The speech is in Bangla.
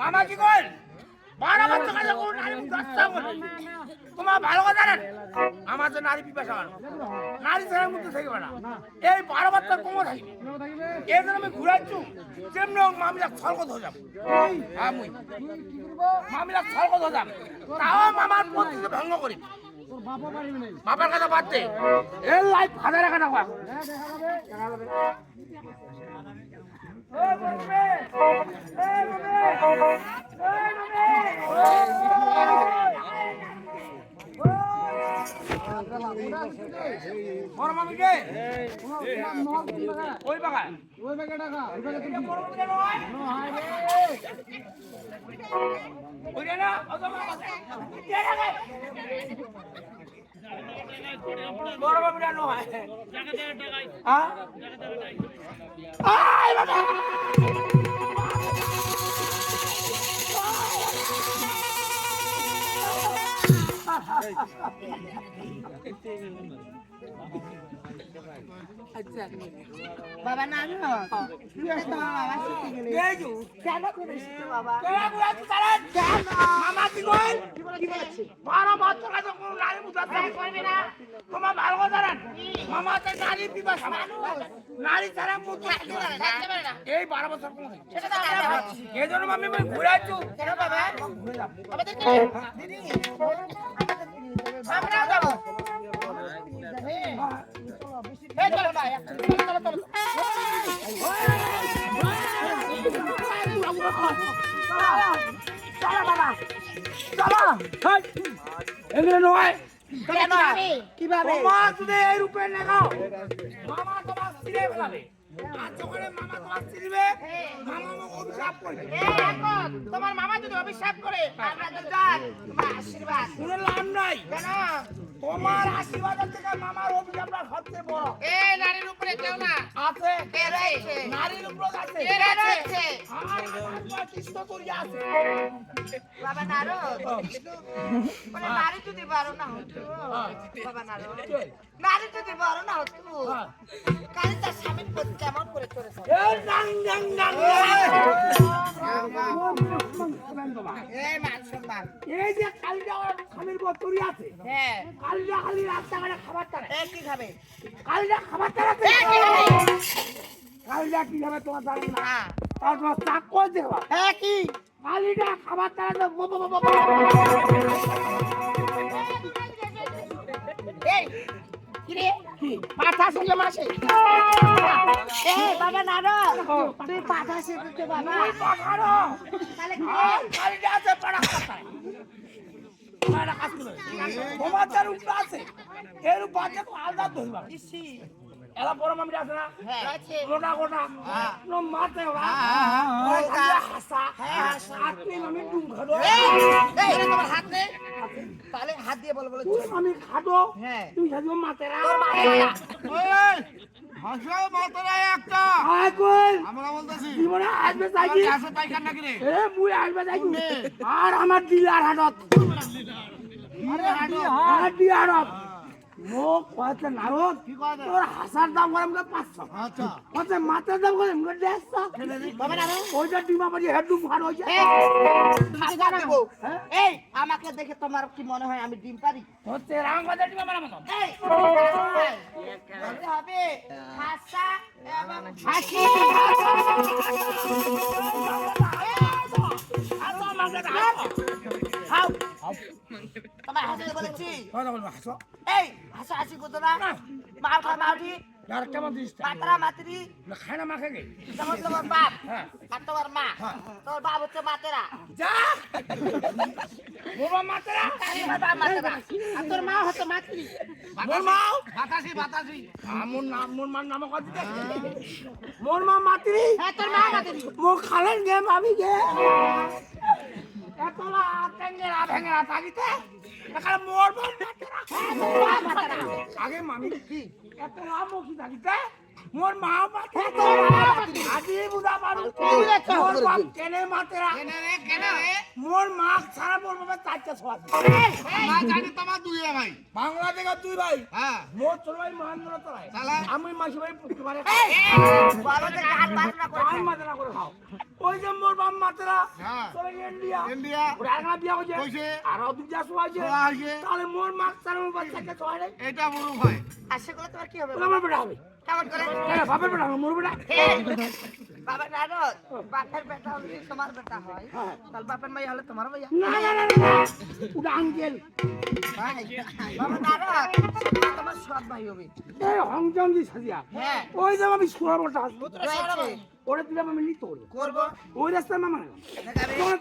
মামা কি কর 12 বছর কাছে কোন নারী মুখ আসছে বলে তোমার ভালো কথা জানেন আমার যে নারী পিপাসা নারী ছাড়া মুখ থেকে না এই 12 বছর কোমো থাকবে এই জন্য আমি ঘুরাইছু যেমন মামলা ছলকত হয়ে যাব আমি মামলা ছলকত হয়ে যাব তাও মামার প্রতিজ্ঞা ভঙ্গ করি তোর বাবা পারিবে না বাবার কথা বাদতে এই লাইফ হাজার টাকা না দেখা যাবে ওই বলবে এই বলবে বড় মামি কে ওই বাগান ওই বাগান টাকা ওই বাগান তুমি বড় মামি কেন হয় নয় রে ওই না ওজমা কে রে বড় মামি কেন হয় টাকা দে টাকা হ্যাঁ টাকা দে আয় বাবা আচ্ছা বাবা না না তোমার বাবা শিখে গেলে গেজু কেন করে শিখে বাবা কেন করে তারা কেন মামা কি কই কি বলছে 12 বছর কাছে কোন নারী মুদাতে করবে না তোমার ভালো কথা জানেন মামা তো নারী পিপাসা নারী ছাড়া মুখ থাকতে পারে না এই 12 বছর কোন সেটা তো আমরা ভাবছি এজন্য আমি ঘুরাইছু কেন বাবা ঘুরে যাব আমাদের দিদি আমরা যাব এই চলো ভাই চলো চলো চলো বাবা চলো এগুলো নয় কেন কিভাবে তোমার যদি এই রূপে লাগাও মামা তোমার ছিঁড়ে ফেলাবে আর যখন মামা তোমার ছিঁড়বে মামা অভিশাপ করবে এখন তোমার মামা যদি অভিশাপ করে আমরা তো যাই তোমার আশীর্বাদ কোনো লাভ নাই কেন তোমার আশীর্বাদের থেকে মামার অভিশাপটা সবচেয়ে বড় এই নারীর উপরে কেউ না আছে কে রয়েছে নারীর উপরে আছে কে রয়েছে আমার কৃষ্ণ করিয়া আছে বাবা নারদ মানে নারী যদি বড় না হতো বাবা নারদ নারী যদি বড় না হতো কাল তার স্বামীর প্রতি কেমন করে চলেছে এই নাং নাং নাং এই মান সম্মান এই যে কালটা স্বামীর বতরি আছে হ্যাঁ কালটা খালি রাস্তাঘাটে খাবার তারা এই কি খাবে কালটা খাবার তারা কালটা কি খাবে তোমার জানো না আর তোমার চাক করে দেবা হ্যাঁ কি কালটা খাবার তারা এই কি রে কি পাঠা ছিল মাসে এই বাবা নারদ তুই পাঠা শিখতে বাবা ওই পাখানো তাহলে কি কালটা আছে পাড়া খাতা পাড়া কাজ তোমার যার উপরে আছে এর উপরে আলাদা ধরবা ইসি এলা বড় মামি আছে না হ্যাঁ আছে গোটা গোটা নো মারতে বা ওই হাসা আপনি মামি ডুম খাদো এই তোমার হাত নে তাহলে হাত দিয়ে বল বলে তুই মামি খাদো হ্যাঁ তুই যাবো মাতেরা তোর মাথা এই হাসা মাতরা একটা আয় কই আমরা বলতেছি জীবনে আসবে চাইছি কাছে পাইখান নাকি রে এ মুই আসবে চাইছি আর আমার ডিলার হাটত আরে হাঁটো আর ডিলার হাটত মোক কয়েছে নারদ কি কয় তোর হাসার দাম করে আমাকে 500 আচ্ছা কত মাথার দাম করে আমাকে 150 বাবা নারদ ওইটা ডিমা বাড়ি হেড ডুম ফাড় হইছে তুমি জানো এই আমাকে দেখে তোমার কি মনে হয় আমি ডিম পারি হচ্ছে রামবাজার ডিমা মারা মত এই বলতে হবে হাসা এবং হাসি হাউ তোমার হাসতে বলেছি কথা বলবো হাসো এই হাসা হাসি করতো না মাউঠা মাউঠি আর কেমন দিস মাত্রা মাতরি না খায় না মাখে গে যেমন তোমার বাপ হ্যাঁ আর তোমার মা তোর বাপ হচ্ছে মাতেরা যা বাবা মাতেরা তোমার বাপ মাতেরা আর তোর মা হচ্ছে মাতৃ মোর মাও বাতাসি বাতাসি মোর নাম মোর মার নাম কত দে মোর মা মাতৃ হ্যাঁ তোর মা মাতৃ মোর খালেন গে মামি গে এতলা টেঙ্গেরা ভেঙ্গেরা থাকিতে এখানে মোর মা মাতেরা আগে মামি কি এতলা মুখি থাকিতে মোর মা মাতে আজি বুঝা পারু বুঝাচ্ছ? মোর বাপ কেনে মাতেরা কেনে রে মোর মা ছাড়া মোর বাবা চারটা ছোয়া মা জানি তোমার দুই ভাই বাংলাদেশ দুই ভাই হ্যাঁ মোর ছোট ভাই মহেন্দ্র তলায় শালা। আমি মাসি ভাই পুষ্টি পারে বলো যে গান বাজনা করে আমি মাতে না করে খাও ওই যে মোর বাপ মাতেরা হ্যাঁ। চলে গিয়ে ইন্ডিয়া ইন্ডিয়া ওরা একটা বিয়া হইছে। হয়েছে আর দুইটা ছোয়া আছে ছোয়া হইছে। তাহলে মোর মা ছাড়া মোর বাবা চারটা ছোয়া নেই এটা বড় ভাই আর সেগুলো তোমার কি হবে ওরা আমার বেটা হবে কেমন করে হ্যাঁ বাপের বেটা হবে, মোর বেটা বাবা নারদ বাপের বেটা হলে যদি তোমার বেটা হয় হ্যাঁ। তাহলে বাপের মাই হলে তোমার ভাইয়া না না না না ওটা আঙ্কেল বাবা নারদ তোমার সৎ ভাই হবে এই হংচং জি সাজিয়া হ্যাঁ ওই যে আমি সোয়া বটা রয়েছে ওরে দিলাম আমি নিতে করবো করবো ওই রাস্তায় মামা দেখাবে তোমার